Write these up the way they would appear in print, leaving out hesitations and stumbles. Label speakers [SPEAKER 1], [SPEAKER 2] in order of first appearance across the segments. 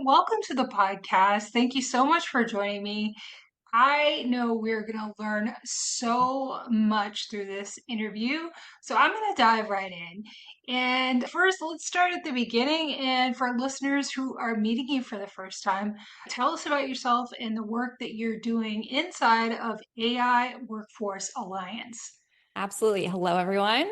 [SPEAKER 1] welcome to the podcast. Thank you so much for joining me. I know we're going to learn so much through this interview, so I'm going to dive right in. And first, let's start at the beginning. And for listeners who are meeting you for the first time, tell us about yourself and the work that you're doing inside of AI Workforce Alliance.
[SPEAKER 2] Absolutely. Hello, everyone.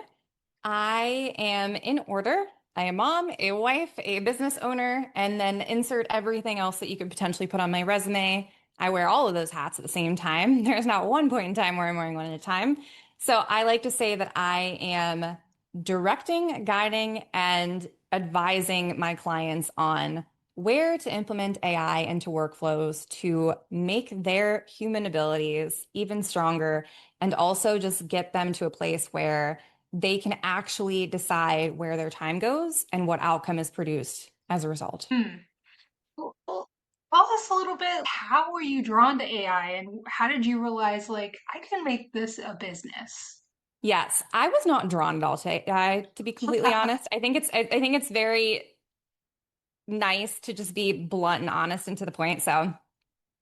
[SPEAKER 2] I am in order. I am mom, a wife, a business owner, and then insert everything else that you could potentially put on my resume. I wear all of those hats at the same time. There's not one point in time where I'm wearing one at a time. So I like to say that I am directing, guiding, and advising my clients on where to implement AI into workflows to make their human abilities even stronger and also just get them to a place where they can actually decide where their time goes and what outcome is produced as a result.
[SPEAKER 1] Hmm. Well, tell us a little bit. How were you drawn to AI, and how did you realize, like, I can make this a business?
[SPEAKER 2] Yes, I was not drawn at all to AI, to be completely honest. I think it's very nice to just be blunt and honest and to the point. So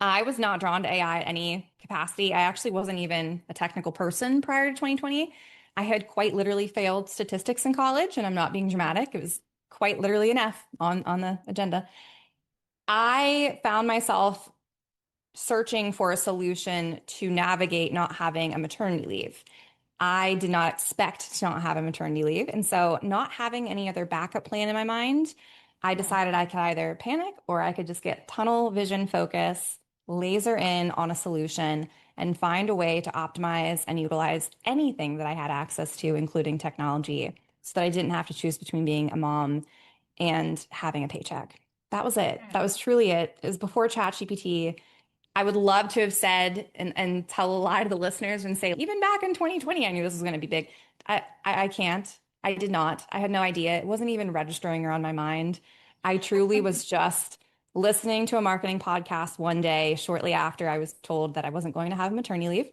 [SPEAKER 2] I was not drawn to AI at any capacity. I actually wasn't even a technical person prior to 2020. I had quite literally failed statistics in college, and I'm not being dramatic. It was quite literally an F on the agenda. I found myself searching for a solution to navigate not having a maternity leave. I did not expect to not have a maternity leave. And so, not having any other backup plan in my mind, I
[SPEAKER 1] Hmm.
[SPEAKER 2] decided I could either panic or I could just get tunnel vision focus, laser in on a solution, and find a way to optimize and utilize anything that I had access to, including technology, so that I didn't have to choose between being a mom and having a paycheck. That was it. That was truly it. It was before ChatGPT. I would love to have said and tell a lot of the listeners and say, even back in 2020, I knew this was going to be big. I can't. I did not. I had no idea. It wasn't even registering or on my mind. I truly was just listening to a marketing podcast one day shortly after I was told that I wasn't going to have maternity leave.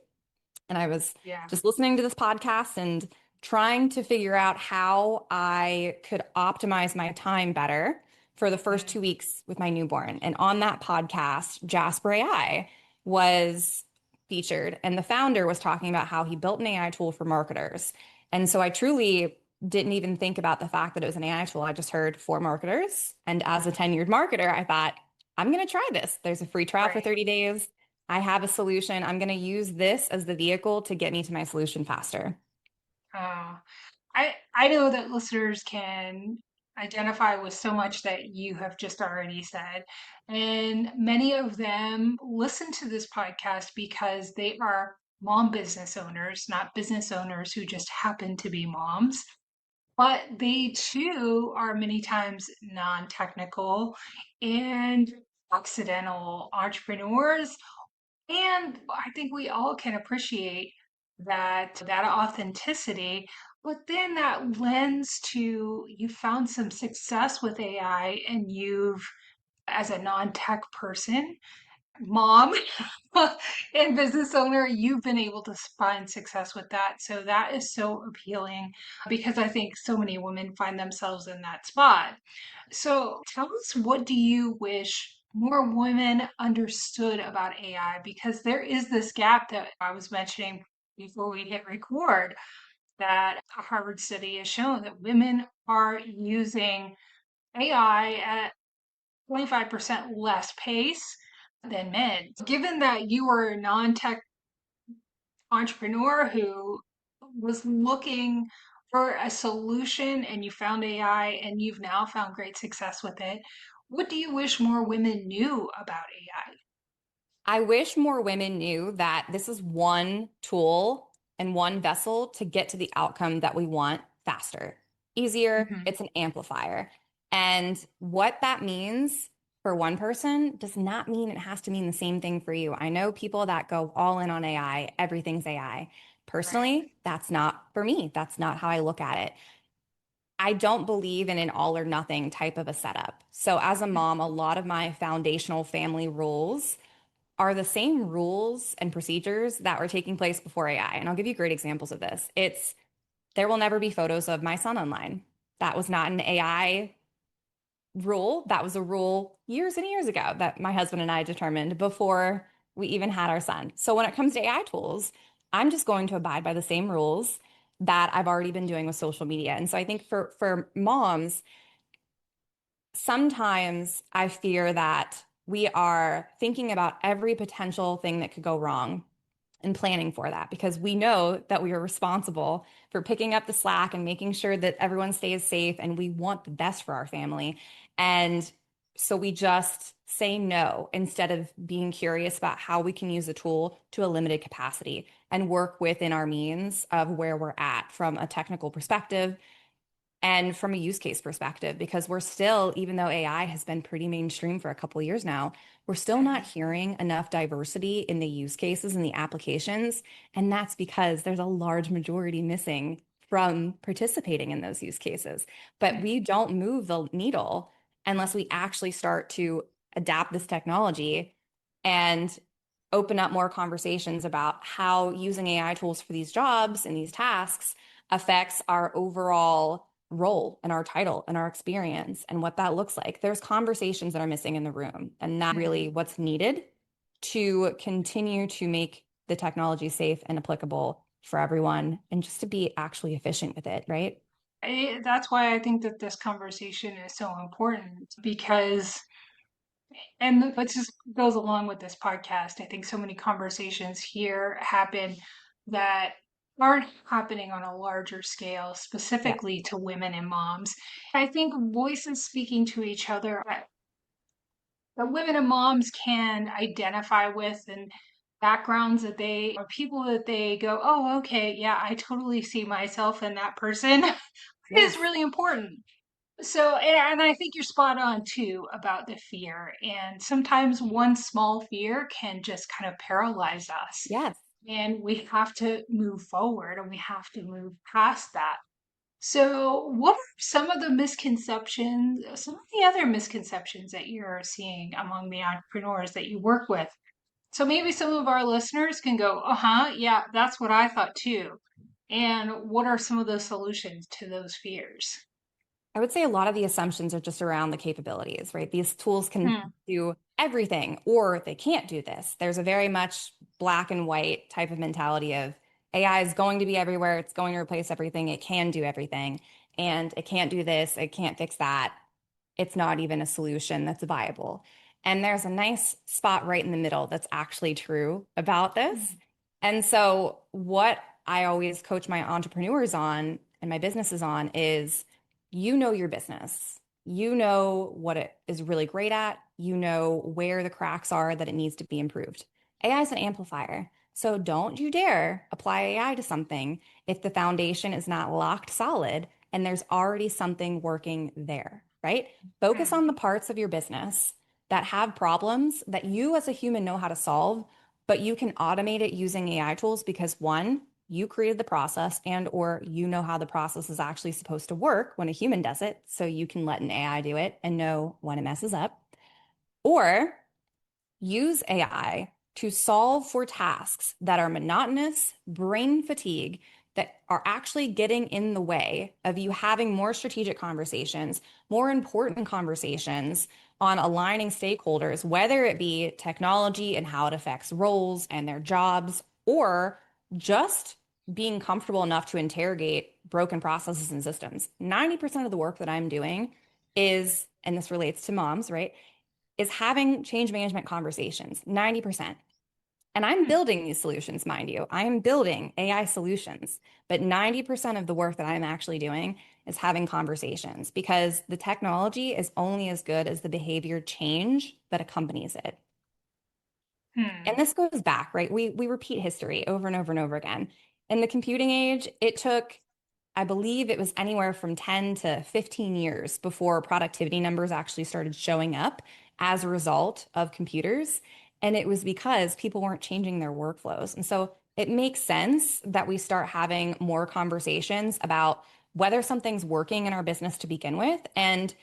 [SPEAKER 2] And I was
[SPEAKER 1] Yeah.
[SPEAKER 2] just listening to this podcast and trying to figure out how I could optimize my time better for the first
[SPEAKER 1] Mm.
[SPEAKER 2] 2 weeks with my newborn. And on that podcast, Jasper AI was featured, and the founder was talking about how he built an AI tool for marketers. And so I truly didn't even think about the fact that it was an AI tool. I just heard for marketers. And as a tenured marketer, I thought, I'm going to try this. There's a free trial for
[SPEAKER 1] Right.
[SPEAKER 2] 30 days. I have a solution. I'm going to use this as the vehicle to get me to my solution faster.
[SPEAKER 1] Uh, I know that listeners can identify with so much that you have just already said, and many of them listen to this podcast because they are mom business owners, not business owners who just happen to be moms. But they too are many times non-technical and accidental entrepreneurs. And I think we all can appreciate that authenticity. But then that lends to you found some success with AI and you've, as a non-tech person, mom and business owner, you've been able to find success with that. So that is so appealing because I think so many women find themselves in that spot. So tell us, what do you wish more women understood about AI? Because there is this gap that I was mentioning before we hit record, that a Harvard study has shown that women are using AI at 25% less pace than men. Given that you are a non-tech entrepreneur who was looking for a solution and you found AI and you've now found great success with it, what do you wish more women knew about AI?
[SPEAKER 2] I wish more women knew that this is one tool and one vessel to get to the outcome that we want faster, easier.
[SPEAKER 1] Hmm.
[SPEAKER 2] It's an amplifier. And what that means for one person does not mean it has to mean the same thing for you. I know people that go all in on AI, everything's AI.
[SPEAKER 1] Right.
[SPEAKER 2] Personally, that's not for me. That's not how I look at it. I don't believe in an all or nothing type of a setup. So, as a mom, a lot of my foundational family rules are the same rules and procedures that were taking place before AI. And I'll give you great examples of this. There will never be photos of my son online. That was not an AI rule. That was a rule years and years ago that my husband and I determined before we even had our son. So when it comes to AI tools, I'm just going to abide by the same rules that I've already been doing with social media. And so I think for moms, sometimes I fear that we are thinking about every potential thing that could go wrong and planning for that because we know that we are responsible for picking up the slack and making sure that everyone stays safe and we want the best for our family. And so we just say no instead of being curious about how we can use the tool to a limited capacity and work within our means of where we're at from a technical perspective and from a use case perspective, because we're still, even though AI has been pretty mainstream for a couple of years now, we're still not
[SPEAKER 1] Mhm.
[SPEAKER 2] hearing enough diversity in the use cases and the applications. And that's because there's a large majority missing from participating in those use cases. But we don't move the needle unless we actually start to adapt this technology and open up more conversations about how using AI tools for these jobs and these tasks affects our overall role and our title and our experience and what that looks like. There's conversations that are missing in the room, and that's really
[SPEAKER 1] Mhm.
[SPEAKER 2] what's needed to continue to make the technology safe and applicable for everyone and just to be actually efficient with it, right?
[SPEAKER 1] That's why I think that this conversation is so important because, and it just goes along with this podcast. I think so many conversations here happen that aren't happening on a larger scale,
[SPEAKER 2] Yeah.
[SPEAKER 1] specifically to women and moms. I think voices speaking to each other that women and moms can identify with and backgrounds that they or people that they go, oh, okay, yeah, I totally see myself in that person is
[SPEAKER 2] Yes.
[SPEAKER 1] really important. So, and I think you're spot on too about the fear. And sometimes one small fear can just kind of paralyze us.
[SPEAKER 2] Yes.
[SPEAKER 1] And we have to move forward and we have to move past that. So, what are some of the misconceptions, some of the other misconceptions that you're seeing among the entrepreneurs that you work with? So, maybe some of our listeners can go, uh huh, yeah, that's what I thought too. And what are some of the solutions to those fears?
[SPEAKER 2] I would say a lot of the assumptions are just around the capabilities, right? These tools can
[SPEAKER 1] Hmm.
[SPEAKER 2] do everything or they can't do this. There's a very much black and white type of mentality of AI is going to be everywhere. It's going to replace everything. It can do everything. And it can't do this. It can't fix that. It's not even a solution that's viable. And there's a nice spot right in the middle that's actually true about this. And so, what I always coach my entrepreneurs on and my businesses on is you know your business. You know what it is really great at. You know where the cracks are that it needs to be improved. AI is an amplifier. So don't you dare apply AI to something if the foundation is not locked solid and there's already something working there, right? Focus
[SPEAKER 1] Hmm.
[SPEAKER 2] on the parts of your business that have problems that you as a human know how to solve, but you can automate it using AI tools because one, you created the process and or you know how the process is actually supposed to work when a human does it, so you can let an AI do it and know when it messes up. Or use AI to solve for tasks that are monotonous, brain fatigue, that are actually getting in the way of you having more strategic conversations, more important conversations on aligning stakeholders, whether it be technology and how it affects roles and their jobs, or just being comfortable enough to interrogate broken processes and systems. 90% of the work that I'm doing is, and this relates to moms, right? Is having change management conversations, 90%. And I'm
[SPEAKER 1] Hmm.
[SPEAKER 2] building these solutions, mind you. I am building AI solutions, but 90% of the work that I'm actually doing is having conversations because the technology is only as good as the behavior change that accompanies it. And
[SPEAKER 1] Hmm.
[SPEAKER 2] this goes back, right? We repeat history over and over and over again. In the computing age, it took, I believe it was anywhere from 10 to 15 years before productivity numbers actually started showing up as a result of computers. And it was because people weren't changing their workflows. And so it makes sense that we start having more conversations about whether something's working in our business to begin with and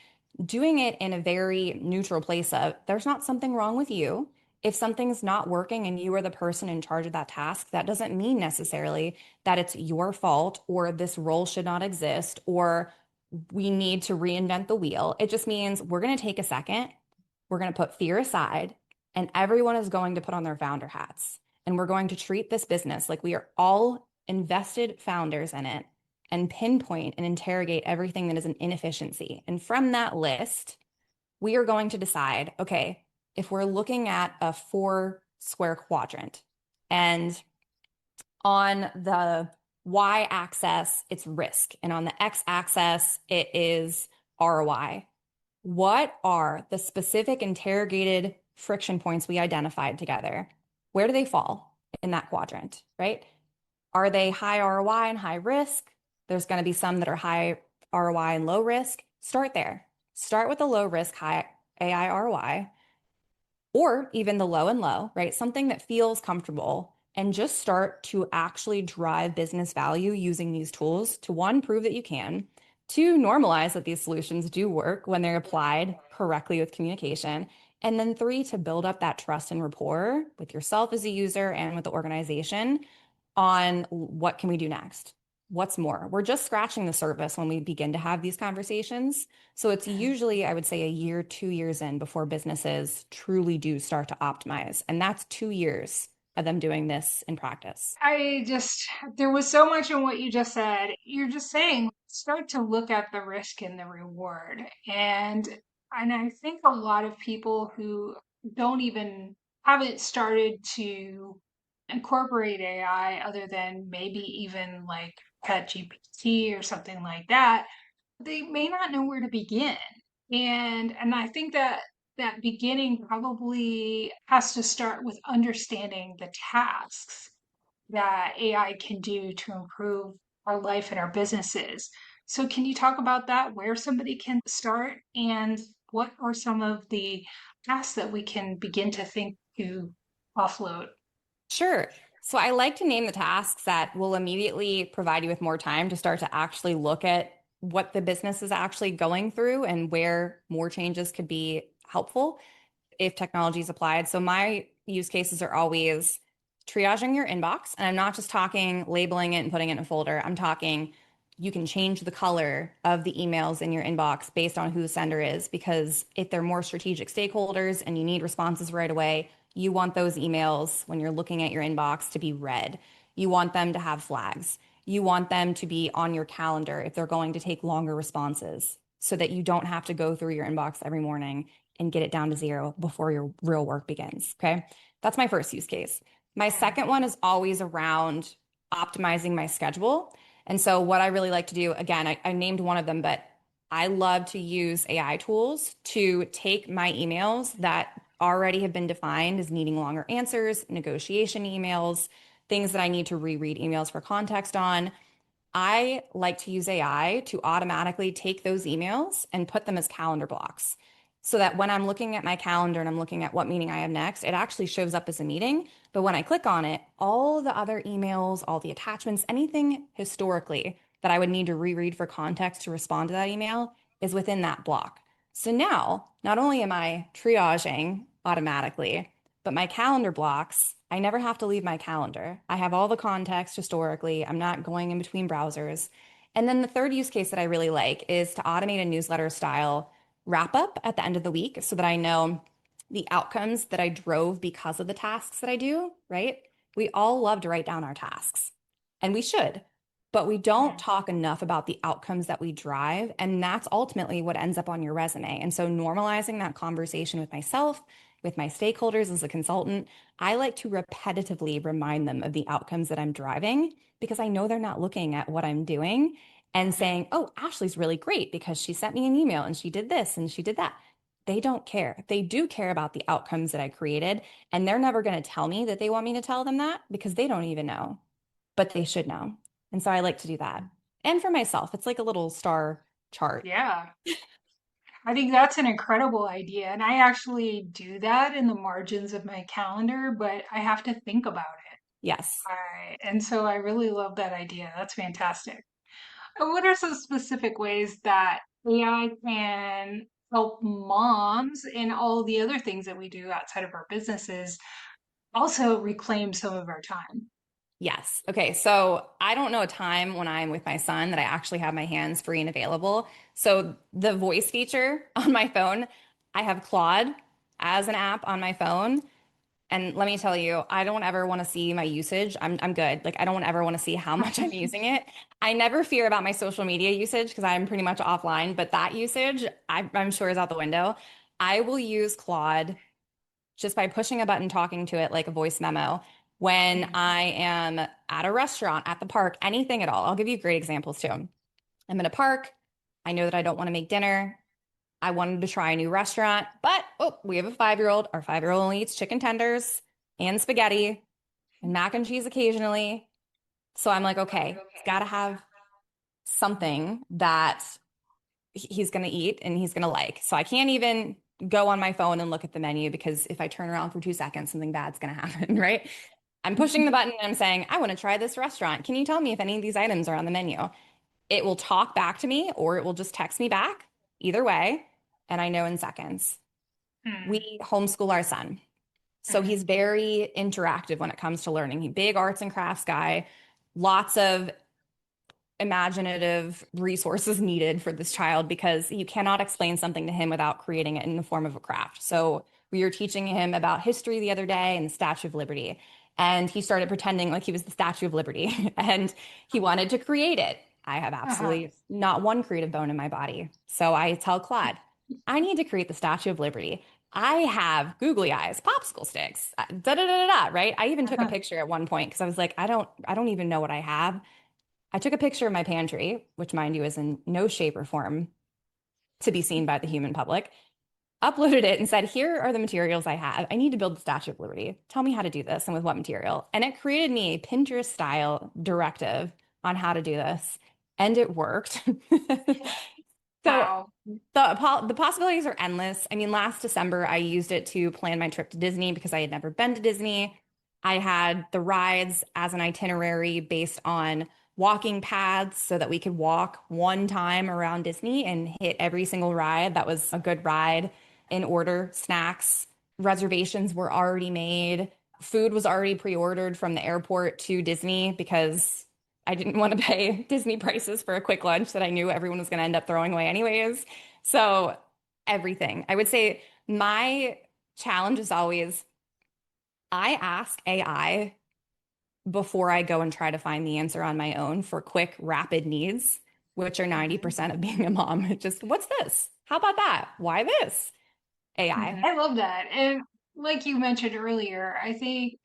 [SPEAKER 2] doing it in a very neutral place of there's not something wrong with you. If something's not working and you are the person in charge of that task, that doesn't mean necessarily that it's your fault or this role should not exist or we need to reinvent the wheel. It just means we're going to take a second, we're going to put fear aside, and everyone is going to put on their founder hats. And we're going to treat this business like we are all invested founders in it and pinpoint and interrogate everything that is an inefficiency. And from that list, we are going to decide, okay, if we're looking at a 4 square quadrant and on the Y axis, it's risk, and on the X axis, it is ROI. What are the specific interrogated friction points we identified together? Where do they fall in that quadrant, right? Are they high ROI and high risk? There's going to be some that are high ROI and low risk. Start there. Start with the low risk, high AI ROI, or even the low and low, right? Something that feels comfortable and just start to actually drive business value using these tools to one, prove that you can, two, normalize that these solutions do work when they're applied correctly with communication, and then three, to build up that trust and rapport with yourself as a user and with the organization on what can we do next? What's more? We're just scratching the surface when we begin to have these conversations. So it's usually, I would say, a year, 2 years in before businesses truly do start to optimize. And that's 2 years of them doing this in practice.
[SPEAKER 1] I just, there was so much in what you just said. You're just saying, start to look at the risk and the reward. And I think a lot of people who don't even haven't started to incorporate AI other than maybe even like ChatGPT or something like that, they may not know where to begin. And I think that that beginning probably has to start with understanding the tasks that AI can do to improve our life and our businesses. So, can you talk about that? Where somebody can start, and what are some of the tasks that we can begin to think to offload?
[SPEAKER 2] Sure. So I like to name the tasks that will immediately provide you with more time to start to actually look at what the business is actually going through and where more changes could be helpful if technology is applied. So my use cases are always triaging your inbox. And I'm not just talking labeling it and putting it in a folder. I'm talking you can change the color of the emails in your inbox based on who the sender is, because if they're more strategic stakeholders and you need responses right away, you want those emails when you're looking at your inbox to be red. You want them to have flags. You want them to be on your calendar if they're going to take longer responses so that you don't have to go through your inbox every morning and get it down to zero before your real work begins. Okay. That's my first use case. My
[SPEAKER 1] Mm.
[SPEAKER 2] second one is always around optimizing my schedule. And so, what I really like to do, again, I named one of them, but I love to use AI tools to take my emails that already have been defined as needing longer answers, negotiation emails, things that I need to reread emails for context on. I like to use AI to automatically take those emails and put them as calendar blocks so that when I'm looking at my calendar and I'm looking at what meeting I have next, it actually shows up as a meeting. But when I click on it, all the other emails, all the attachments, anything historically that I would need to reread for context to respond to that email is within that block. So now, not only am I triaging automatically, but my calendar blocks, I never have to leave my calendar. I have all the context historically. I'm not going in between browsers. And then the third use case that I really like is to automate a newsletter style wrap up at the end of the week so that I know the outcomes that I drove because of the tasks that I do, right? We all love to write down our tasks, and we should, but we don't
[SPEAKER 1] Mm.
[SPEAKER 2] talk enough about the outcomes that we drive. And that's ultimately what ends up on your resume. And so normalizing that conversation with myself, with my stakeholders as a consultant, I like to repetitively remind them of the outcomes that I'm driving because I know they're not looking at what I'm doing and
[SPEAKER 1] Mhm.
[SPEAKER 2] saying, oh, Ashley's really great because she sent me an email and she did this and she did that. They don't care. They do care about the outcomes that I created. And they're never going to tell me that they want me to tell them that because they don't even know, but they should know. And so I like to do that. And for myself, it's like a little star chart.
[SPEAKER 1] Yeah, I think that's an incredible idea. And I actually do that in the margins of my calendar, but I have to think about it.
[SPEAKER 2] Yes.
[SPEAKER 1] And so I really love that idea. That's fantastic. And what are some specific ways that AI can help moms and all the other things that we do outside of our businesses also reclaim some of our time?
[SPEAKER 2] Yes. Okay. So I don't know a time when I'm with my son that I actually have my hands free and available. So the voice feature on my phone, I have Claude as an app on my phone. And let me tell you, I don't ever want to see my usage. I'm good. Like I don't ever want to see how much I'm using it. I never fear about my social media usage because I'm pretty much offline, but that usage I'm sure is out the window. I will use Claude just by pushing a button, talking to it like a voice memo when
[SPEAKER 1] Mhm.
[SPEAKER 2] I am at a restaurant, at the park, anything at all. I'll give you great examples too. I'm in a park. I know that I don't want to make dinner. I wanted to try a new restaurant, but oh, we have a 5-year-old. Our 5-year-old only eats chicken tenders and spaghetti and mac and cheese occasionally. So I'm like, okay, it's got to have something that he's going to eat and he's going to like. So I can't even go on my phone and look at the menu because if I turn around for 2 seconds, something bad's going to happen, right? I'm pushing the button and I'm saying, I want to try this restaurant. Can you tell me if any of these items are on the menu? It will talk back to me or it will just text me back, either way. And I know in seconds.
[SPEAKER 1] Mm.
[SPEAKER 2] We homeschool our son. So
[SPEAKER 1] Mhm.
[SPEAKER 2] he's very interactive when it comes to learning. He's a big arts and crafts guy, lots of imaginative resources needed for this child because you cannot explain something to him without creating it in the form of a craft. So we were teaching him about history the other day and the Statue of Liberty. And he started pretending like he was the Statue of Liberty and he wanted to create it. I have
[SPEAKER 1] Uh-huh.
[SPEAKER 2] absolutely not one creative bone in my body. So I tell Claude, I need to create the Statue of Liberty. I have googly eyes, popsicle sticks, da da da da da, right? I even took a
[SPEAKER 1] Uh-huh.
[SPEAKER 2] picture at one point because I was like, I don't even know what I have. I took a picture of my pantry, which mind you is in no shape or form to be seen by the human public, uploaded it and said, here are the materials I have. I need to build the Statue of Liberty. Tell me how to do this and with what material. And it created me a Pinterest style directive on how to do this. And it worked. So
[SPEAKER 1] Wow.
[SPEAKER 2] the possibilities are endless. I mean, last December, I used it to plan my trip to Disney because I had never been to Disney. I had the rides as an itinerary based on walking paths so that we could walk one time around Disney and hit every single ride that was a good ride in order. Snacks, reservations were already made. Food was already pre-ordered from the airport to Disney because I didn't want to pay Disney prices for a quick lunch that I knew everyone was going to end up throwing away anyways. So everything. I would say my challenge is always I ask AI before I go and try to find the answer on my own for quick, rapid needs, which are
[SPEAKER 1] Mhm.
[SPEAKER 2] 90% of being a mom. Just what's this? How about that? Why this? AI.
[SPEAKER 1] I love that. And like you mentioned earlier, I think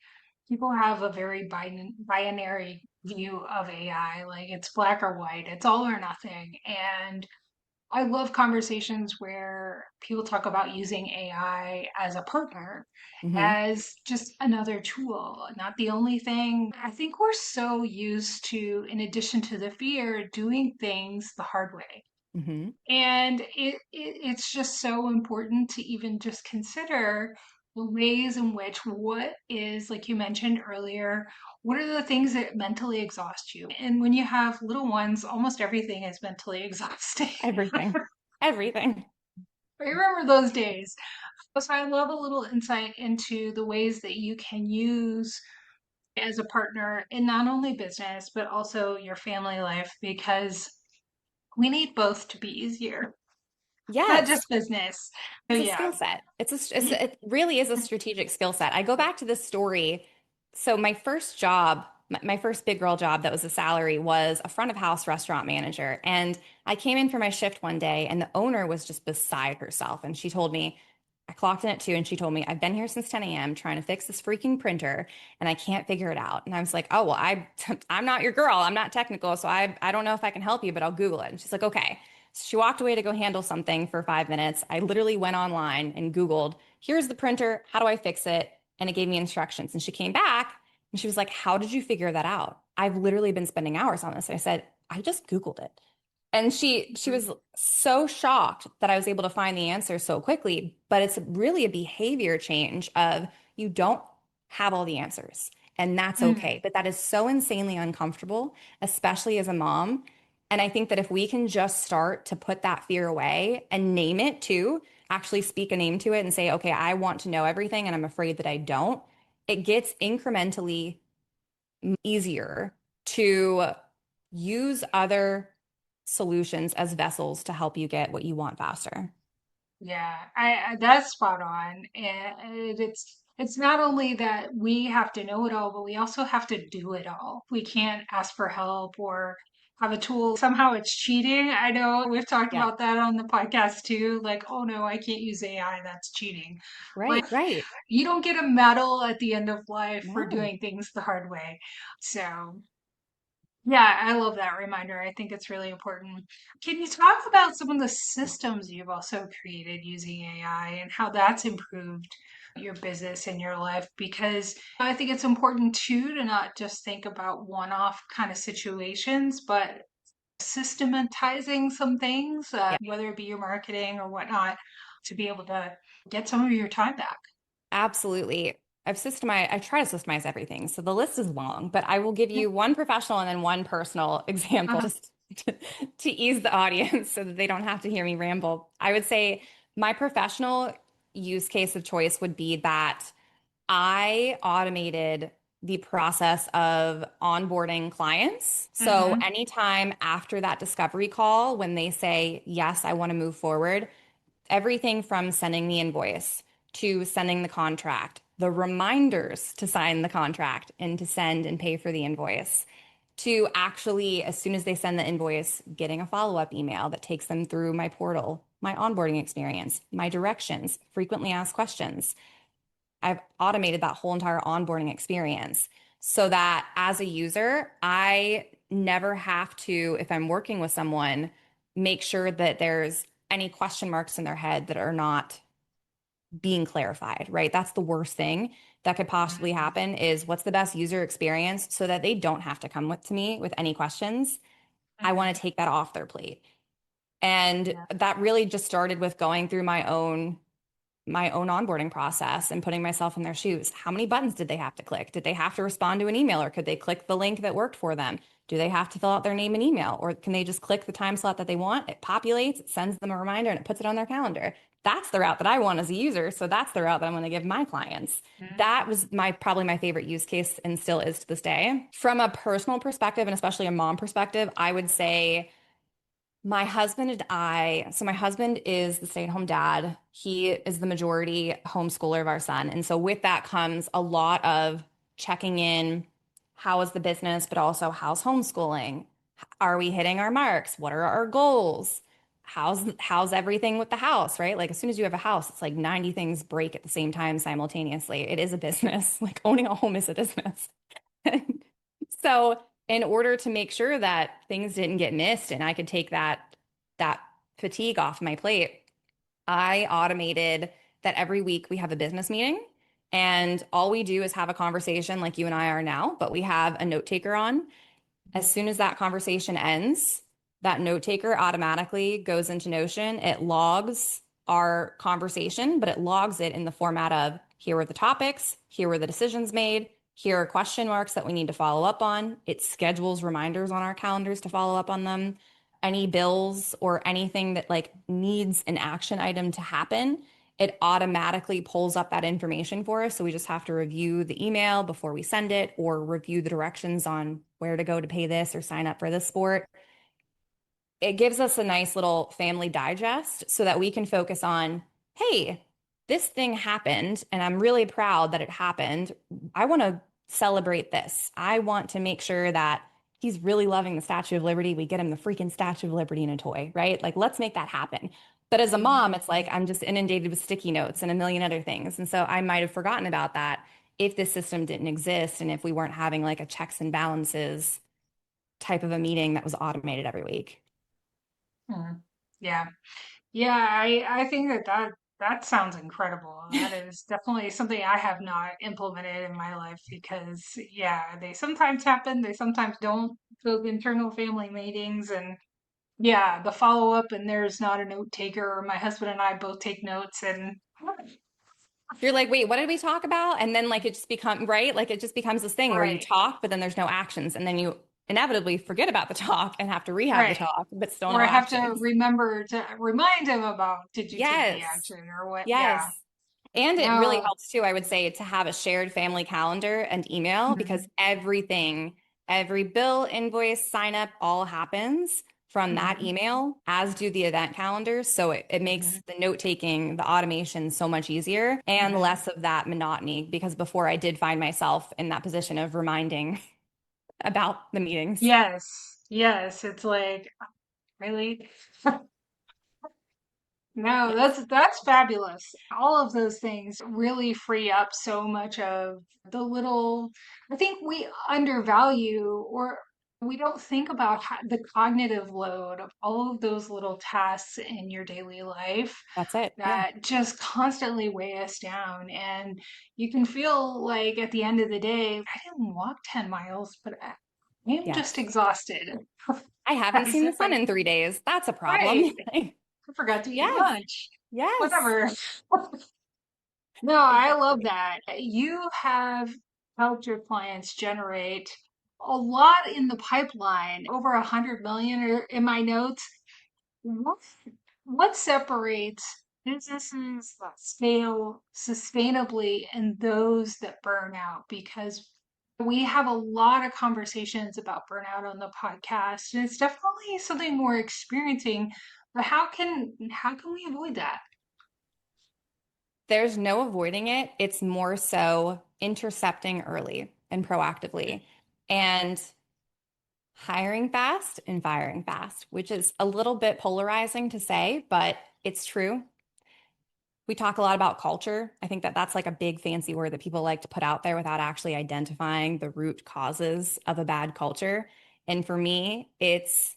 [SPEAKER 1] people have a very binary view of AI. Like it's black or white, it's all or nothing. And I love conversations where people talk about using AI as a partner,
[SPEAKER 2] Hmm.
[SPEAKER 1] as just another tool, not the only thing. I think we're so used to, in addition to the fear, doing things the hard way.
[SPEAKER 2] Hmm.
[SPEAKER 1] And it's just so important to even just consider the ways in which what is, like you mentioned earlier, what are the things that mentally exhaust you? And when you have little ones, almost everything is mentally exhausting.
[SPEAKER 2] Everything. Everything.
[SPEAKER 1] I remember those days. So I love a little insight into the ways that you can use as a partner in not only business, but also your family life, because we need both to be easier, not
[SPEAKER 2] Yes.
[SPEAKER 1] just business. So
[SPEAKER 2] It's a
[SPEAKER 1] yeah.
[SPEAKER 2] skill set. It really is a strategic skill set. I go back to this story. So my first job, my first big girl job that was a salary was a front of house restaurant manager. And I came in for my shift one day and the owner was just beside herself. And she told me, I clocked in at 2 and she told me, I've been here since 10 a.m. trying to fix this freaking printer and I can't figure it out. And I was like, oh, well, I'm not your girl. I'm not technical. So I don't know if I can help you, but I'll Google it. And she's like, okay. So she walked away to go handle something for 5 minutes. I literally went online and Googled, here's the printer. How do I fix it? And it gave me instructions. And she came back and she was like, how did you figure that out? I've literally been spending hours on this. And I said, I just Googled it. And she was so shocked that I was able to find the answer so quickly, but it's really a behavior change of you don't have all the answers, and that's
[SPEAKER 1] Mm,
[SPEAKER 2] okay. But that is so insanely uncomfortable, especially as a mom. And I think that if we can just start to put that fear away and name it too, actually speak a name to it and say, okay, I want to know everything and I'm afraid that I don't, it gets incrementally easier to use other solutions as vessels to help you get what you want faster.
[SPEAKER 1] Yeah, that's spot on. And it's not only that we have to know it all, but we also have to do it all. We can't ask for help or have a tool. Somehow it's cheating. I know we've talked
[SPEAKER 2] Yeah.
[SPEAKER 1] about that on the podcast too. Like, oh no, I can't use AI. That's cheating. But
[SPEAKER 2] Right, right.
[SPEAKER 1] you don't get a medal at the end of life for
[SPEAKER 2] No.
[SPEAKER 1] doing things the hard way. So yeah, I love that reminder. I think it's really important. Can you talk about some of the systems you've also created using AI and how that's improved your business and your life? Because I think it's important too to not just think about one-off kind of situations, but systematizing some things,
[SPEAKER 2] Yeah.
[SPEAKER 1] whether it be your marketing or whatnot, to be able to get some of your time back.
[SPEAKER 2] Absolutely. I try to systemize everything. So the list is long, but I will give you one professional and then one personal example
[SPEAKER 1] Uh,
[SPEAKER 2] just to ease the audience so that they don't have to hear me ramble. I would say my professional use case of choice would be that I automated the process of onboarding clients. So
[SPEAKER 1] mm-hmm,
[SPEAKER 2] anytime after that discovery call, when they say, yes, I want to move forward, everything from sending the invoice to sending the contract, the reminders to sign the contract and to send and pay for the invoice, to actually, as soon as they send the invoice, getting a follow-up email that takes them through my portal, my onboarding experience, my directions, frequently asked questions. I've automated that whole entire onboarding experience so that as a user, I never have to, if I'm working with someone, make sure that there's any question marks in their head that are not being clarified, right? That's the worst thing that could possibly
[SPEAKER 1] mm-hmm,
[SPEAKER 2] happen is what's the best user experience so that they don't have to come to me with any questions. I want
[SPEAKER 1] mm-hmm.
[SPEAKER 2] to take that off their plate. And
[SPEAKER 1] Yeah.
[SPEAKER 2] that really just started with going through my own onboarding process and putting myself in their shoes. How many buttons did they have to click? Did they have to respond to an email or could they click the link that worked for them? Do they have to fill out their name and email or can they just click the time slot that they want? It populates, it sends them a reminder and it puts it on their calendar. That's the route that I want as a user. So that's the route that I'm going to give my clients. That was probably my favorite use case and still is to this day. From a personal perspective and especially a mom perspective, I would say my husband and so my husband is the stay-at-home dad. He is the majority homeschooler of our son. And so with that comes a lot of checking in. How is the business, but also how's homeschooling? Are we hitting our marks? What are our goals? How's everything with the house, right? Like as soon as you have a house, it's like 90 things break at the same time simultaneously. It is a business. Like owning a home is a business. So, in order to make sure that things didn't get missed and I could take that fatigue off my plate, I automated that every week we have a business meeting and all we do is have a conversation like you and I are now, but we have a note taker on. As soon as that conversation ends, that note taker automatically goes into Notion. It logs our conversation, but it logs it in the format of here were the topics, here were the decisions made, here are question marks that we need to follow up on. It schedules reminders on our calendars to follow up on them. Any bills or anything that like needs an action item to happen, it automatically pulls up that information for us. So we just have to review the email before we send it or review the directions on where to go to pay this or sign up for this sport. It gives us a nice little family digest so that we can focus on, hey, this thing happened and I'm really proud that it happened. I want to celebrate this. I want to make sure that he's really loving the Statue of Liberty. We get him the freaking Statue of Liberty in a toy, right? Like, let's make that happen. But as a mom, it's like I'm just inundated with sticky notes and a million other things. And so I might have forgotten about that if this system didn't exist and if we weren't having like a checks and balances type of a meeting that was automated every week.
[SPEAKER 1] Mm-hmm. Yeah. Yeah, I think that sounds incredible. That is definitely something I have not implemented in my life because yeah, they sometimes happen, they sometimes don't. Those internal family meetings and yeah, the follow up and there's not a note taker. My husband and I both take notes and
[SPEAKER 2] You're like, wait, what did we talk about? And then like it just become right, like it just becomes this thing where you
[SPEAKER 1] right,
[SPEAKER 2] talk, but then there's no actions, and then you inevitably forget about the talk and have to rehab the
[SPEAKER 1] right.
[SPEAKER 2] talk, but still
[SPEAKER 1] Or
[SPEAKER 2] no
[SPEAKER 1] I have to
[SPEAKER 2] actions.
[SPEAKER 1] remember to remind him about did you take the
[SPEAKER 2] Yes.
[SPEAKER 1] action or what? Yeah.
[SPEAKER 2] Yes. And it really
[SPEAKER 1] No.
[SPEAKER 2] helps too, I would say, to have a shared family calendar and email because
[SPEAKER 1] Mhm.
[SPEAKER 2] everything, every bill, invoice, sign up, all happens from that
[SPEAKER 1] Mhm.
[SPEAKER 2] email, as do the event calendars. So it makes
[SPEAKER 1] Mhm.
[SPEAKER 2] the note taking, the automation so much easier and
[SPEAKER 1] Mhm.
[SPEAKER 2] less of that monotony because before I did find myself in that position of reminding about the meetings.
[SPEAKER 1] Yes. Yes. It's like, really? No,
[SPEAKER 2] Yes,
[SPEAKER 1] that's fabulous. All of those things really free up so much of the little, I think we undervalue or we don't think about the cognitive load of all of those little tasks in your daily life
[SPEAKER 2] that's it. Yeah.
[SPEAKER 1] that just constantly weigh us down. And you can feel like at the end of the day, I didn't walk 10 miles, but I am just
[SPEAKER 2] Yes.
[SPEAKER 1] exhausted.
[SPEAKER 2] I haven't
[SPEAKER 1] As
[SPEAKER 2] seen the
[SPEAKER 1] if
[SPEAKER 2] sun
[SPEAKER 1] I,
[SPEAKER 2] in 3 days. That's a problem.
[SPEAKER 1] right, I forgot to eat
[SPEAKER 2] Yes.
[SPEAKER 1] lunch.
[SPEAKER 2] Yes.
[SPEAKER 1] Whatever. No, I love
[SPEAKER 2] Exactly.
[SPEAKER 1] that. You have helped your clients generate a lot in the pipeline, over 100 million in my notes. What, what separates businesses that scale sustainably and those that burn out? Because we have a lot of conversations about burnout on the podcast, and it's definitely something we're experiencing. But how can we avoid that?
[SPEAKER 2] There's no avoiding it. It's more so intercepting early and proactively and hiring fast and firing fast, which is a little bit polarizing to say, but it's true. We talk a lot about culture. I think that that's like a big fancy word that people like to put out there without actually identifying the root causes of a bad culture. And for me, it's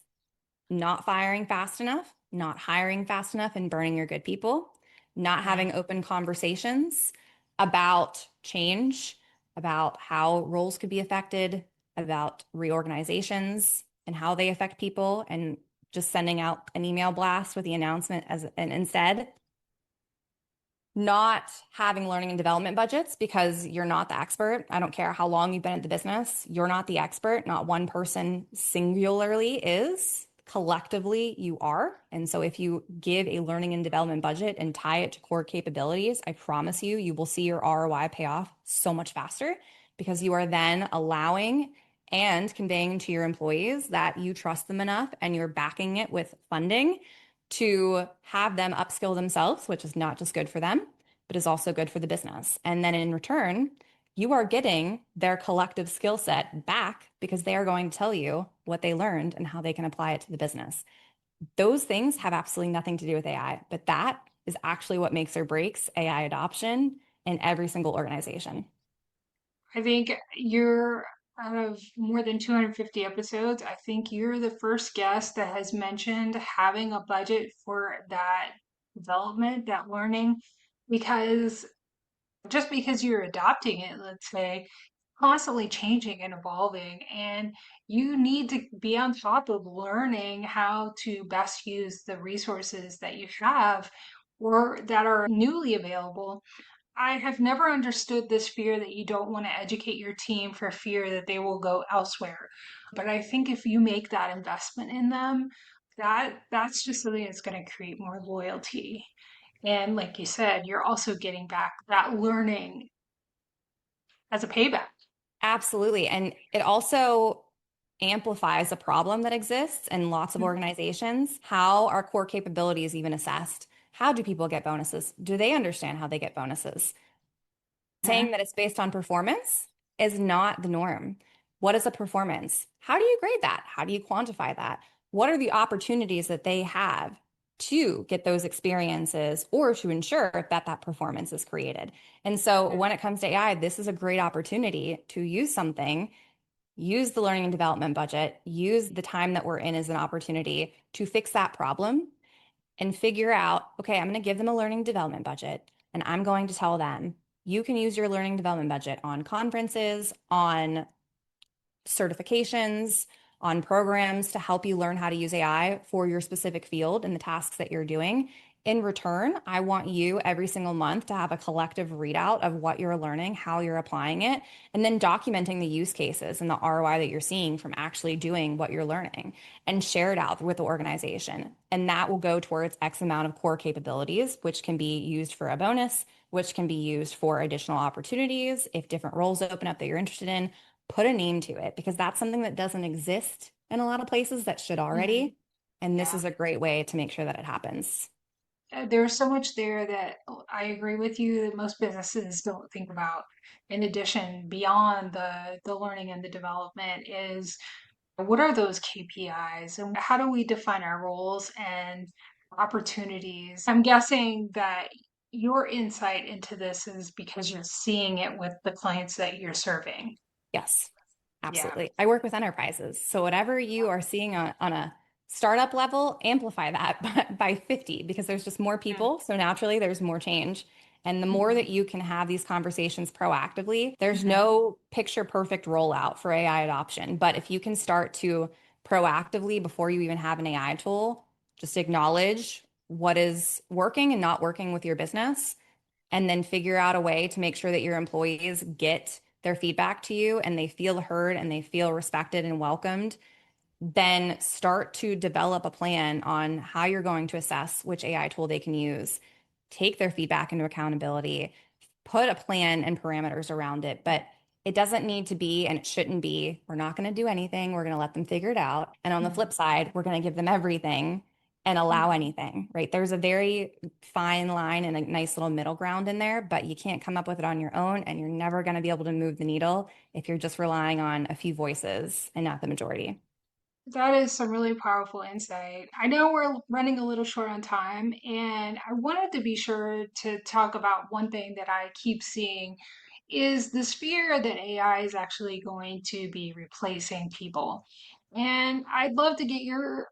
[SPEAKER 2] not firing fast enough, not hiring fast enough, and burning your good people, not having open conversations about change, about how roles could be affected, about reorganizations and how they affect people, and just sending out an email blast with the announcement as and instead not having learning and development budgets because you're not the expert. I don't care how long you've been at the business. You're not the expert. Not one person singularly is. Collectively, you are. And so if you give a learning and development budget and tie it to core capabilities, I promise you, you will see your ROI pay off so much faster because you are then allowing and conveying to your employees that you trust them enough and you're backing it with funding to have them upskill themselves, which is not just good for them, but is also good for the business. And then in return, you are getting their collective skill set back because they are going to tell you what they learned and how they can apply it to the business. Those things have absolutely nothing to do with AI, but that is actually what makes or breaks AI adoption in every single organization.
[SPEAKER 1] I think you're out of more than 250 episodes. I think you're the first guest that has mentioned having a budget for that development, that learning, because just because you're adopting it, let's say, constantly changing and evolving, and you need to be on top of learning how to best use the resources that you have or that are newly available. I have never understood this fear that you don't want to educate your team for fear that they will go elsewhere. But I think if you make that investment in them, that's just something that's going to create more loyalty. And like you said, you're also getting back that learning as a payback.
[SPEAKER 2] Absolutely. And it also amplifies a problem that exists in lots of
[SPEAKER 1] Mhm.
[SPEAKER 2] organizations. How are core capabilities even assessed? How do people get bonuses? Do they understand how they get bonuses? Saying that it's based on performance is not the norm. What is a performance? How do you grade that? How do you quantify that? What are the opportunities that they have to get those experiences or to ensure that that performance is created? And so when it comes to AI, this is a great opportunity to use something, use the learning and development budget, use the time that we're in as an opportunity to fix that problem and figure out, okay, I'm going to give them a learning development budget and I'm going to tell them you can use your learning development budget on conferences, on certifications, on programs to help you learn how to use AI for your specific field and the tasks that you're doing. In return, I want you every single month to have a collective readout of what you're learning, how you're applying it, and then documenting the use cases and the ROI that you're seeing from actually doing what you're learning and share it out with the organization. And that will go towards X amount of core capabilities, which can be used for a bonus, which can be used for additional opportunities. If different roles open up that you're interested in, put a name to it because that's something that doesn't exist in a lot of places that should
[SPEAKER 1] Mhm.
[SPEAKER 2] already. And this
[SPEAKER 1] Yeah.
[SPEAKER 2] is a great way to make sure that it happens.
[SPEAKER 1] There's so much there that I agree with you that most businesses don't think about. In addition, beyond the learning and the development is what are those KPIs and how do we define our roles and opportunities? I'm guessing that your insight into this is because you're seeing it with the clients that you're serving.
[SPEAKER 2] Yes,
[SPEAKER 1] Yeah.
[SPEAKER 2] absolutely. I work with enterprises. So whatever you are seeing on a startup level, amplify that by 50 because there's just more people. So naturally, there's more change. And the more
[SPEAKER 1] Mm-hmm.
[SPEAKER 2] that you can have these conversations proactively, there's
[SPEAKER 1] Hmm.
[SPEAKER 2] no picture perfect rollout for AI adoption. But if you can start to proactively, before you even have an AI tool, just acknowledge what is working and not working with your business and then figure out a way to make sure that your employees get their feedback to you and they feel heard and they feel respected and welcomed, then start to develop a plan on how you're going to assess which AI tool they can use, take their feedback into accountability, put a plan and parameters around it. But it doesn't need to be, and it shouldn't be, we're not going to do anything. We're going to let them figure it out. And on the flip side, we're going to give them everything and allow
[SPEAKER 1] Hmm.
[SPEAKER 2] anything, right? There's a very fine line and a nice little middle ground in there, but you can't come up with it on your own. And you're never going to be able to move the needle if you're just relying on a few voices and not the majority.
[SPEAKER 1] That is some really powerful insight. I know we're running a little short on time, and I wanted to be sure to talk about one thing that I keep seeing is this fear that AI is actually going to be replacing people. And I'd love to get your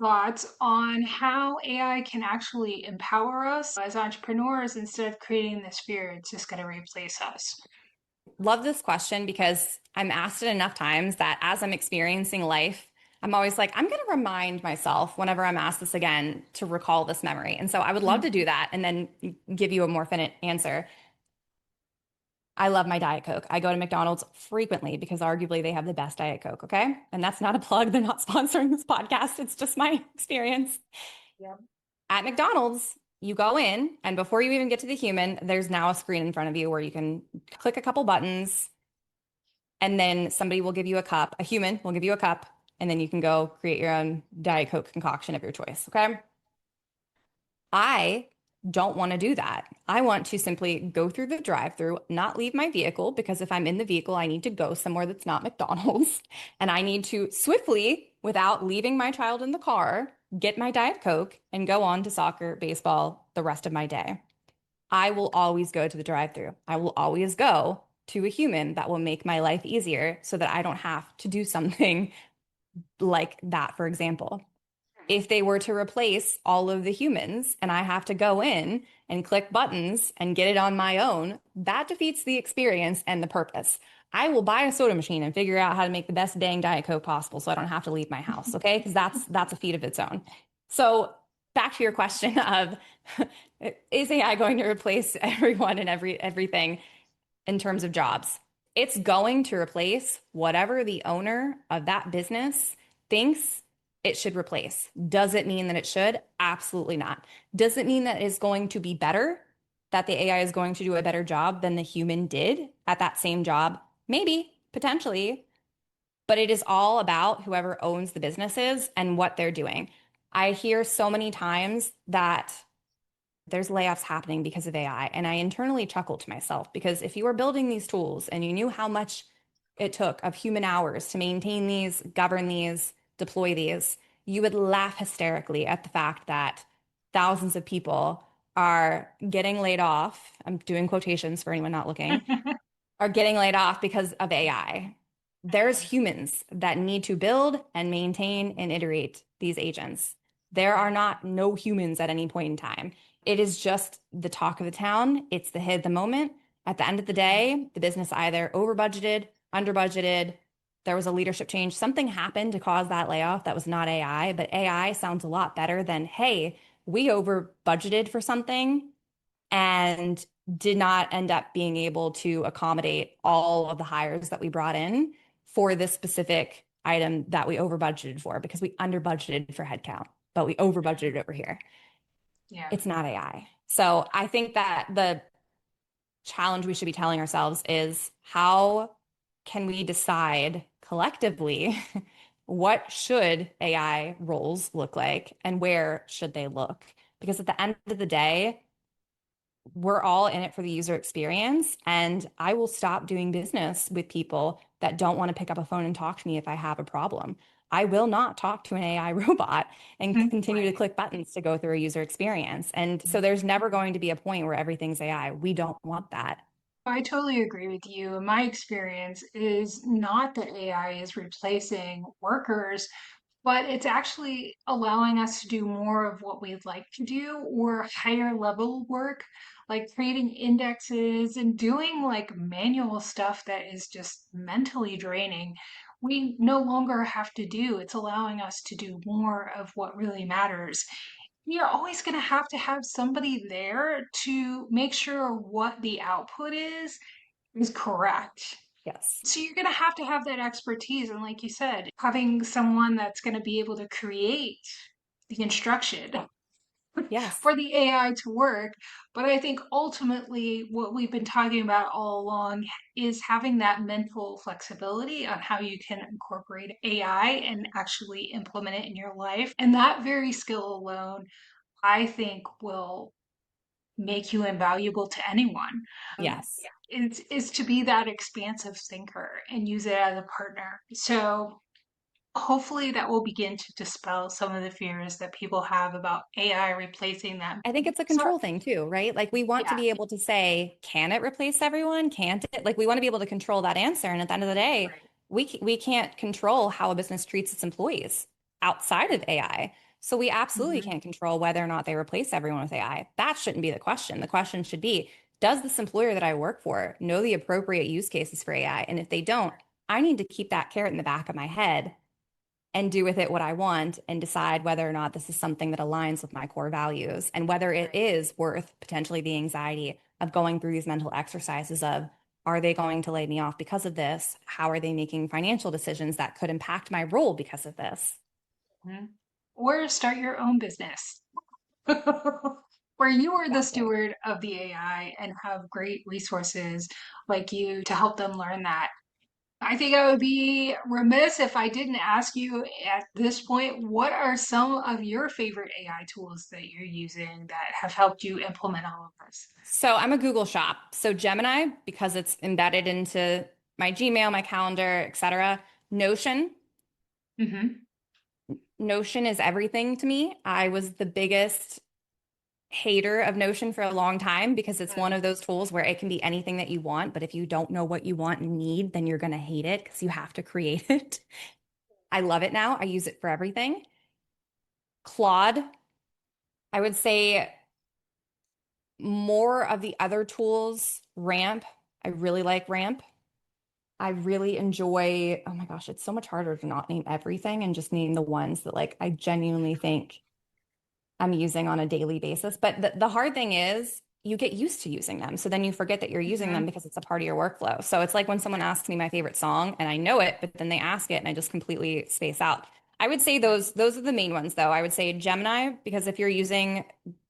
[SPEAKER 1] thoughts on how AI can actually empower us as entrepreneurs instead of creating this fear it's just going to replace us.
[SPEAKER 2] Love this question because I'm asked it enough times that as I'm experiencing life, I'm always like, I'm going to remind myself whenever I'm asked this again to recall this memory. And so I would love to do that and then give you a more finite answer. I love my Diet Coke. I go to McDonald's frequently because arguably they have the best Diet Coke. Okay. And that's not a plug. They're not sponsoring this podcast. It's just my experience.
[SPEAKER 1] Yeah.
[SPEAKER 2] At McDonald's, you go in, and before you even get to the human, there's now a screen in front of you where you can click a couple buttons and then somebody will give you a cup, a human will give you a cup, and then you can go create your own Diet Coke concoction of your choice. Okay. I don't want to do that. I want to simply go through the drive-through, not leave my vehicle, because if I'm in the vehicle, I need to go somewhere that's not McDonald's. And I need to swiftly, without leaving my child in the car, get my Diet Coke and go on to soccer, baseball the rest of my day. I will always go to the drive-through. I will always go to a human that will make my life easier so that I don't have to do something like that, for example. If they were to replace all of the humans and I have to go in and click buttons and get it on my own, that defeats the experience and the purpose. I will buy a soda machine and figure out how to make the best dang Diet Coke possible so I don't have to leave my house, okay? Because that's a feat of its own. So back to your question of is AI going to replace everyone and everything? In terms of jobs. It's going to replace whatever the owner of that business thinks it should replace. Does it mean that it should? Absolutely not. Does it mean that it's going to be better? That the AI is going to do a better job than the human did at that same job? Maybe, potentially, but it is all about whoever owns the businesses and what they're doing. I hear so many times that there's layoffs happening because of AI. And I internally chuckle to myself because if you were building these tools and you knew how much it took of human hours to maintain these, govern these, deploy these, you would laugh hysterically at the fact that thousands of people are getting laid off. I'm doing quotations for anyone not looking, are getting laid off because of AI. There's humans that need to build and maintain and iterate these agents. There are not no humans at any point in time. It is just the talk of the town. It's the hit of the moment. At the end of the day, the business either over budgeted, under budgeted, there was a leadership change. Something happened to cause that layoff that was not AI, but AI sounds a lot better than, hey, we over budgeted for something and did not end up being able to accommodate all of the hires that we brought in for this specific item that we over budgeted for because we under budgeted for headcount, but we over budgeted over here.
[SPEAKER 1] Yeah.
[SPEAKER 2] It's not AI. So I think that the challenge we should be telling ourselves is how can we decide collectively what should AI roles look like and where should they look? Because at the end of the day, we're all in it for the user experience. And I will stop doing business with people that don't want to pick up a phone and talk to me if I have a problem. I will not talk to an AI robot and
[SPEAKER 1] Mhm.
[SPEAKER 2] continue to click buttons to go through a user experience. And so there's never going to be a point where everything's AI. We don't want that.
[SPEAKER 1] I totally agree with you. And my experience is not that AI is replacing workers, but it's actually allowing us to do more of what we'd like to do or higher level work, like creating indexes and doing like manual stuff that is just mentally draining. We no longer have to do. It's allowing us to do more of what really matters. You're always going to have somebody there to make sure what the output is correct.
[SPEAKER 2] Yes.
[SPEAKER 1] So you're going to have that expertise. And like you said, having someone that's going to be able to create the instruction
[SPEAKER 2] Yes.
[SPEAKER 1] for the AI to work. But I think ultimately, what we've been talking about all along is having that mental flexibility on how you can incorporate AI and actually implement it in your life. And that very skill alone, I think, will make you invaluable to anyone.
[SPEAKER 2] Yes.
[SPEAKER 1] Is to be that expansive thinker and use it as a partner. So hopefully that will begin to dispel some of the fears that people have about AI replacing them.
[SPEAKER 2] I think it's a
[SPEAKER 1] So
[SPEAKER 2] control thing too, right? Like we want to
[SPEAKER 1] yeah,
[SPEAKER 2] be able to say, can it replace everyone? Can't it? Like we want to be able to control that answer. And at the end of the day,
[SPEAKER 1] right.
[SPEAKER 2] we can't control how a business treats its employees outside of AI. So we absolutely
[SPEAKER 1] Mhm.
[SPEAKER 2] can't control whether or not they replace everyone with AI. That shouldn't be the question. The question should be, does this employer that I work for know the appropriate use cases for AI? And if they don't, I need to keep that carrot in the back of my head and do with it what I want and decide whether or not this is something that aligns with my core values and whether it
[SPEAKER 1] Right.
[SPEAKER 2] is worth potentially the anxiety of going through these mental exercises of, are they going to lay me off because of this? How are they making financial decisions that could impact my role because of this?
[SPEAKER 1] Mhm. Or start your own business where you are the
[SPEAKER 2] Exactly.
[SPEAKER 1] steward of the AI and have great resources like you to help them learn that. I think I would be remiss if I didn't ask you at this point, what are some of your favorite AI tools that you're using that have helped you implement all of this?
[SPEAKER 2] So I'm a Google shop. So Gemini, because it's embedded into my Gmail, my calendar, etc. Notion.
[SPEAKER 1] Hmm.
[SPEAKER 2] Notion is everything to me. I was the biggest hater of Notion for a long time because it's one of those tools where it can be anything that you want, but if you don't know what you want and need, then you're going to hate it because you have to create it. I love it now. I use it for everything. Claude, I would say more of the other tools, Ramp. I really like Ramp. I really enjoy, oh my gosh, it's so much harder to not name everything and just name the ones that like I genuinely think I'm using on a daily basis. But the hard thing is you get used to using them. So then you forget that you're using them
[SPEAKER 1] Hmm.
[SPEAKER 2] because it's a part of your workflow. So it's like when someone asks me my favorite song and I know it, but then they ask it and I just completely space out. I would say those are the main ones though. I would say Gemini, because if you're using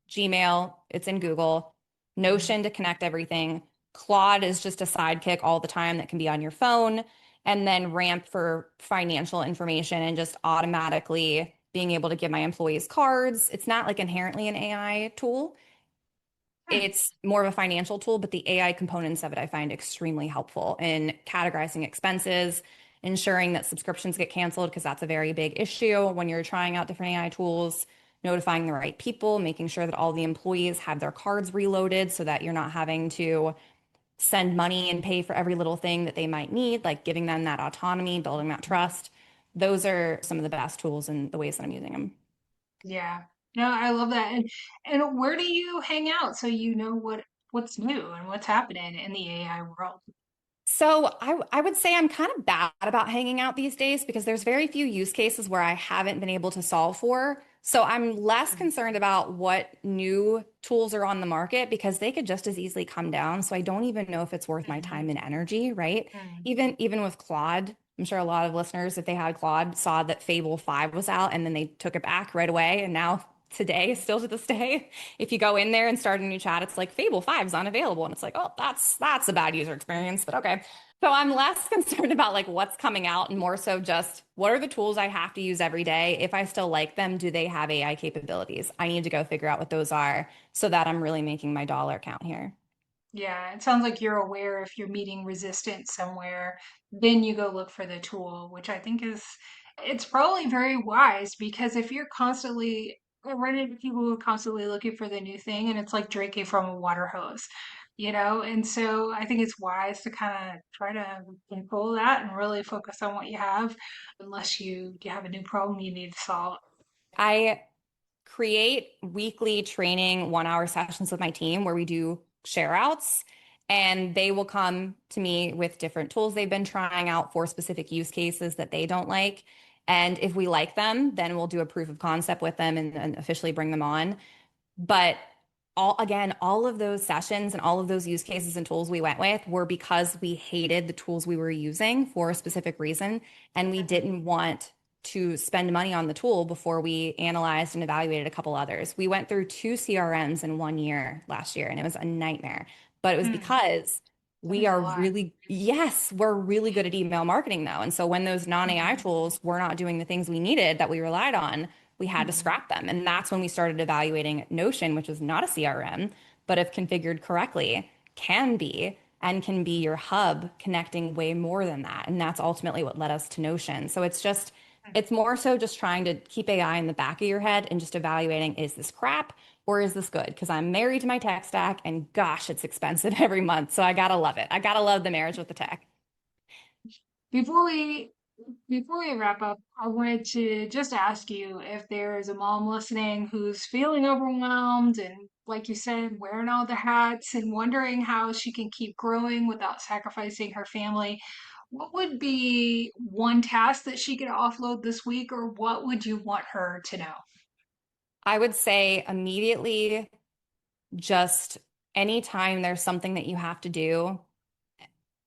[SPEAKER 2] Gmail, it's in Google,
[SPEAKER 1] Hmm.
[SPEAKER 2] Notion to connect everything. Claude is just a sidekick all the time that can be on your phone. And then Ramp for financial information and just automatically being able to give my employees cards. It's not like inherently an AI tool. It's more of a financial tool, but the AI components of it I find extremely helpful in categorizing expenses, ensuring that subscriptions get canceled, because that's a very big issue when you're trying out different AI tools, notifying the right people, making sure that all the employees have their cards reloaded so that you're not having to send money and pay for every little thing that they might need, like giving them that autonomy, building that trust. Those are some of the best tools and the ways that I'm using them.
[SPEAKER 1] Yeah. No, I love that. And where do you hang out so you know what's new and what's happening in the AI world?
[SPEAKER 2] So I would say I'm kind of bad about hanging out these days because there's very few use cases where I haven't been able to solve for. So I'm less concerned about what new tools are on the market because they could just as easily come down. So I don't even know if it's worth my
[SPEAKER 1] Mm-hmm.
[SPEAKER 2] time and energy, right?
[SPEAKER 1] Mm-hmm.
[SPEAKER 2] Even with Claude, I'm sure a lot of listeners, if they had Claude, saw that Fable 5 was out and then they took it back right away. And now today, still to this day. If you go in there and start a new chat, it's like Fable 5 is unavailable. And it's like, oh, that's a bad user experience, but okay. So I'm less concerned about like what's coming out and more so just what are the tools I have to use every day? If I still like them, do they have AI capabilities? I need to go figure out what those are so that I'm really making my dollar count here.
[SPEAKER 1] Yeah, it sounds like you're aware if you're meeting resistance somewhere, then you go look for the tool, which I think is it's probably very wise because if you're constantly I run into people who are constantly looking for the new thing and it's like drinking from a water hose, you know? And so I think it's wise to kind of try to control that and really focus on what you have unless you have a new problem you need to solve.
[SPEAKER 2] I create weekly training 1 hour sessions with my team where we do share outs and they will come to me with different tools they've been trying out for specific use cases that they don't like. And if we like them, then we'll do a proof of concept with them and officially bring them on. But all of those sessions and all of those use cases and tools we went with were because we hated the tools we were using for a specific reason. And we
[SPEAKER 1] Mhm.
[SPEAKER 2] didn't want to spend money on the tool before we analyzed and evaluated a couple others. We went through two CRMs in 1 year last year, and it was a nightmare. But it was
[SPEAKER 1] Hmm,
[SPEAKER 2] because
[SPEAKER 1] that
[SPEAKER 2] we
[SPEAKER 1] is a
[SPEAKER 2] are
[SPEAKER 1] lot.
[SPEAKER 2] really, yes, we're really good at email marketing though. And so when those non-AI
[SPEAKER 1] Mhm.
[SPEAKER 2] tools were not doing the things we needed that we relied on, we had to
[SPEAKER 1] Mhm.
[SPEAKER 2] scrap them. And that's when we started evaluating Notion, which is not a CRM, but if configured correctly, can be and can be your hub connecting way more than that. And that's ultimately what led us to Notion. So it's more so just trying to keep AI in the back of your head and just evaluating, is this crap or is this good? Because I'm married to my tech stack and gosh, it's expensive every month. So I gotta love it. I gotta love the marriage with the tech.
[SPEAKER 1] Before we Before we wrap up, I wanted to just ask you if there is a mom listening who's feeling overwhelmed and, like you said, wearing all the hats and wondering how she can keep growing without sacrificing her family. What would be one task that she could offload this week, or what would you want her to know?
[SPEAKER 2] I would say immediately just anytime there's something that you have to do,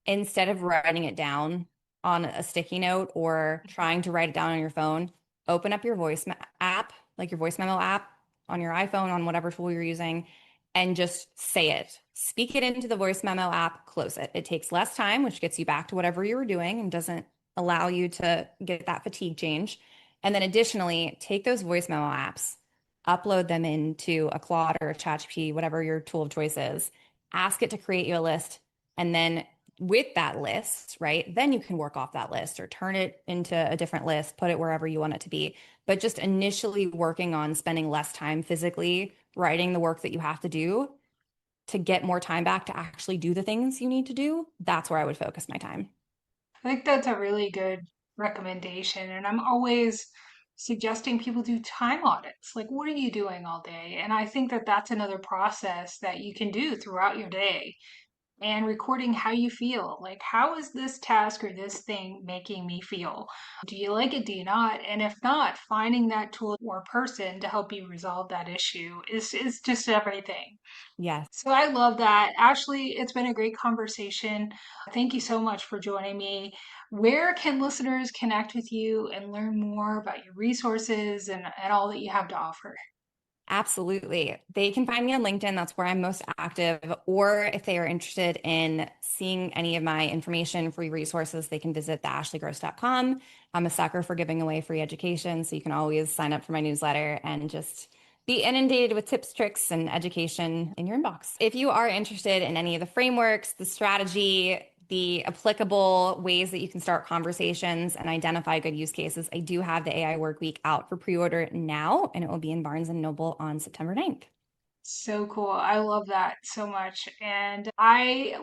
[SPEAKER 2] instead of writing it down on a sticky note or trying to write it down on your phone, open up your app, like your voice memo app on your iPhone, on whatever tool you're using, and just say it. Speak it into the voice memo app, close it. It takes less time, which gets you back to whatever you were doing and doesn't allow you to get that fatigue change. And then additionally, take those voice memo apps, upload them into a Claude or a ChatGPT, whatever your tool of choice is. Ask it to create you a list, and then with that list, right, then you can work off that list or turn it into a different list, put it wherever you want it to be. But just initially working on spending less time physically writing the work that you have to do to get more time back to actually do the things you need to do, that's where I would focus my time.
[SPEAKER 1] I think that's a really good recommendation. And I'm always suggesting people do time audits. Like, what are you doing all day? And I think that that's another process that you can do throughout your day and recording how you feel. Like, how is this task or this thing making me feel? Do you like it? Do you not? And if not, finding that tool or person to help you resolve that issue is just everything.
[SPEAKER 2] Yes.
[SPEAKER 1] So I love that. Ashley, it's been a great conversation. Thank you so much for joining me. Where can listeners connect with you and learn more about your resources and all that you have to offer?
[SPEAKER 2] Absolutely. They can find me on LinkedIn. That's where I'm most active. Or if they are interested in seeing any of my information, free resources, they can visit theashleygross.com. I'm a sucker for giving away free education. So you can always sign up for my newsletter and just be inundated with tips, tricks, and education in your inbox. If you are interested in any of the frameworks, the strategy, the applicable ways that you can start conversations and identify good use cases, I do have the AI Work Week out for pre-order now, and it will be in Barnes and Noble on September 9th.
[SPEAKER 1] So cool. I love that so much. And I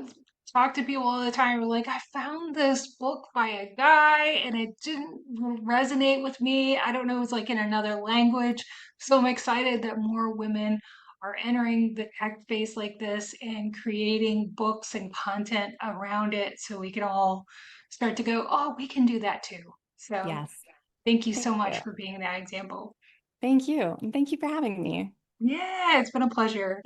[SPEAKER 1] talk to people all the time who are like, I found this book by a guy and it didn't resonate with me. I don't know, it's like in another language. So I'm excited that more women are entering the tech space like this and creating books and content around it so we can all start to go, oh, we can do that too. So
[SPEAKER 2] Yes.
[SPEAKER 1] thank you so
[SPEAKER 2] Thank
[SPEAKER 1] much
[SPEAKER 2] you.
[SPEAKER 1] for being that example.
[SPEAKER 2] Thank you. And thank you for having me.
[SPEAKER 1] Yeah, it's been a pleasure.